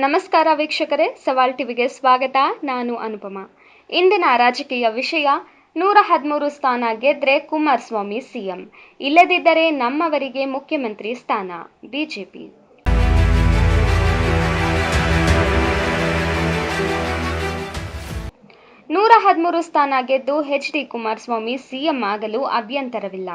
ನಮಸ್ಕಾರ ವೀಕ್ಷಕರೇ, ಸವಾಲ್ ಟಿವಿಗೆ ಸ್ವಾಗತ. ನಾನು ಅನುಪಮ. ಇಂದಿನ ರಾಜಕೀಯ ವಿಷಯ 113 ಸ್ಥಾನ ಗೆದ್ರೆ ಕುಮಾರಸ್ವಾಮಿ ಸಿಎಂ, ಇಲ್ಲದಿದ್ದರೆ ನಮ್ಮವರಿಗೆ ಮುಖ್ಯಮಂತ್ರಿ ಸ್ಥಾನ. ಬಿಜೆಪಿ 113 ಸ್ಥಾನ ಗೆದ್ದು ಎಚ್.ಡಿ. ಕುಮಾರಸ್ವಾಮಿ ಸಿಎಂ ಆಗಲು ಅಭ್ಯಂತರವಿಲ್ಲ.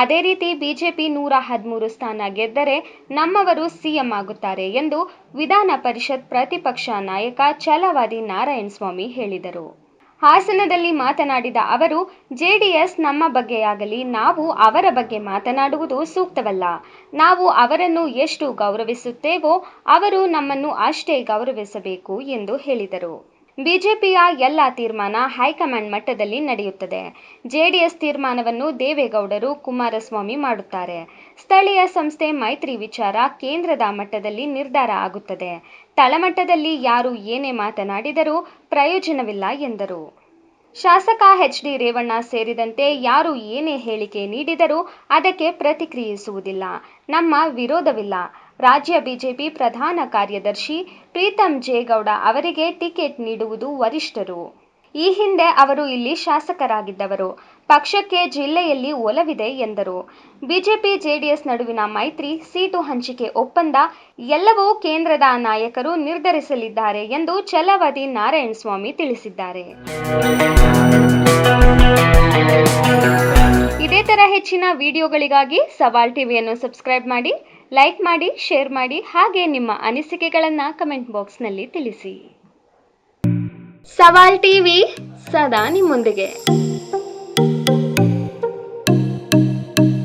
ಅದೇ ರೀತಿ ಬಿಜೆಪಿ 113 ಸ್ಥಾನ ಗೆದ್ದರೆ ನಮ್ಮವರು ಸಿಎಂ ಆಗುತ್ತಾರೆ ಎಂದು ವಿಧಾನ ಪರಿಷತ್ ಪ್ರತಿಪಕ್ಷ ನಾಯಕ ಛಲವಾದಿ ನಾರಾಯಣಸ್ವಾಮಿ ಹೇಳಿದರು. ಹಾಸನದಲ್ಲಿ ಮಾತನಾಡಿದ ಅವರು, ಜೆಡಿಎಸ್ ನಮ್ಮ ಬಗ್ಗೆಯಾಗಲಿ ನಾವು ಅವರ ಬಗ್ಗೆ ಮಾತನಾಡುವುದು ಸೂಕ್ತವಲ್ಲ. ನಾವು ಅವರನ್ನು ಎಷ್ಟು ಗೌರವಿಸುತ್ತೇವೋ ಅವರು ನಮ್ಮನ್ನು ಅಷ್ಟೇ ಗೌರವಿಸಬೇಕು ಎಂದು ಹೇಳಿದರು. ಬಿಜೆಪಿಯ ಎಲ್ಲ ತೀರ್ಮಾನ ಹೈಕಮಾಂಡ್ ಮಟ್ಟದಲ್ಲಿ ನಡೆಯುತ್ತದೆ. ಜೆಡಿಎಸ್ ತೀರ್ಮಾನವನ್ನು ದೇವೇಗೌಡರು, ಕುಮಾರಸ್ವಾಮಿ ಮಾಡುತ್ತಾರೆ. ಸ್ಥಳೀಯ ಸಂಸ್ಥೆ ಮೈತ್ರಿ ವಿಚಾರ ಕೇಂದ್ರದ ಮಟ್ಟದಲ್ಲಿ ನಿರ್ಧಾರ ಆಗುತ್ತದೆ. ತಳಮಟ್ಟದಲ್ಲಿ ಯಾರು ಏನೇ ಮಾತನಾಡಿದರೂ ಪ್ರಯೋಜನವಿಲ್ಲ ಎಂದರು. ಶಾಸಕ ಎಚ್.ಡಿ. ರೇವಣ್ಣ ಸೇರಿದಂತೆ ಯಾರು ಏನೇ ಹೇಳಿಕೆ ನೀಡಿದರೂ ಅದಕ್ಕೆ ಪ್ರತಿಕ್ರಿಯಿಸುವುದಿಲ್ಲ. ನಮ್ಮ ವಿರೋಧವಿಲ್ಲ. ರಾಜ್ಯ ಬಿಜೆಪಿ ಪ್ರಧಾನ ಕಾರ್ಯದರ್ಶಿ ಪ್ರೀತಂ ಜೆ ಗೌಡ ಅವರಿಗೆ ಟಿಕೆಟ್ ನೀಡುವುದು ವರಿಷ್ಠರು. ಈ ಹಿಂದೆ ಅವರು ಇಲ್ಲಿ ಶಾಸಕರಾಗಿದ್ದವರು. ಪಕ್ಷಕ್ಕೆ ಜಿಲ್ಲೆಯಲ್ಲಿ ಒಲವಿದೆ ಎಂದರು. ಬಿಜೆಪಿ-ಜೆಡಿಎಸ್ ನಡುವಿನ ಮೈತ್ರಿ, ಸೀಟು ಹಂಚಿಕೆ ಒಪ್ಪಂದ ಎಲ್ಲವೂ ಕೇಂದ್ರದ ನಾಯಕರು ನಿರ್ಧರಿಸಲಿದ್ದಾರೆ ಎಂದು ಛಲವಾದಿ ನಾರಾಯಣಸ್ವಾಮಿ ತಿಳಿಸಿದ್ದಾರೆ. ಇದೇ ತರ ಹೆಚ್ಚಿನ ವಿಡಿಯೋಗಳಿಗಾಗಿ ಸವಾಲ್ ಟಿವಿಯನ್ನು ಸಬ್ಸ್ಕ್ರೈಬ್ ಮಾಡಿ, ಲೈಕ್ ಮಾಡಿ, ಶೇರ್ ಮಾಡಿ, ಹಾಗೆ ನಿಮ್ಮ ಅನಿಸಿಕೆಗಳನ್ನು ಕಮೆಂಟ್ ಬಾಕ್ಸ್ನಲ್ಲಿ ತಿಳಿಸಿ. ಸವಾಲ್ ಟಿವಿ ಸದಾ ನಿಮ್ಮೊಂದಿಗೆ.